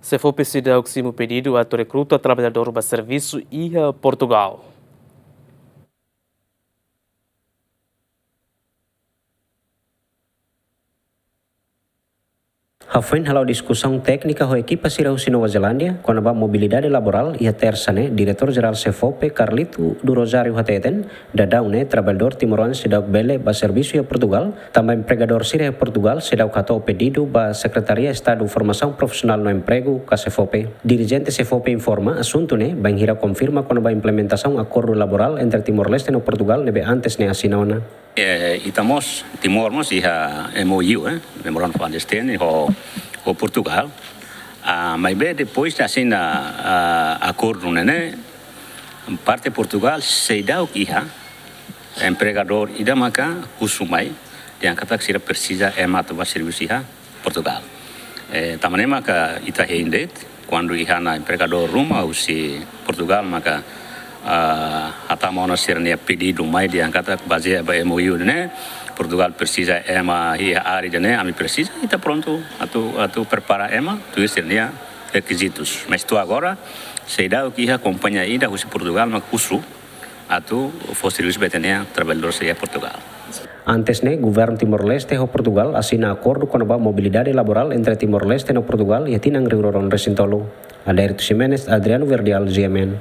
Se for precisa o pedido a recruta trabalhador para serviço e Portugal. Hafen halau discussão técnica com a equipa Sirausi Nova Zelândia, com a mobilidade laboral e a terça-ne, diretor-geral CFOP, Carlito do Rosário Hateten, dadau-ne, trabalhador timorense da bele ba serviço a Portugal, também empregador Sira Portugal, sedau kato pedido ba Secretaria Estado Formação Profissional no Emprego, ka CFOP. Dirigente CFOP informa, assunto-ne, Banhira confirma com a implementação acordo laboral entre Timor-Leste e Portugal, nebe antes ne assinona. Estamos Timor-Leste e MOU, Memorandum of Understanding, com Portugal. Mas depois de assinar acordo, né, parte de Portugal se dá o que empregador e da maca usumai, yang kata que precisa mata serviço Portugal. Também maca ita hendet quando na empregador rumah usi Portugal maka até mana sernia pedido mais de angkata baseado em MOU, né? Portugal precisa área, né? A precisa e está pronto a preparar tu sernia requisitos. Mas tu agora se dá o que acompanha ainda o Portugal mas uso tu fosse betenia trabalhador se Portugal. Antes ne, governo Timor-Leste e Portugal assina acordo com a mobilidade laboral entre Timor-Leste e Portugal e tinang riuron resintolo. Adair Ximenez, Adriano Verdial, GMN.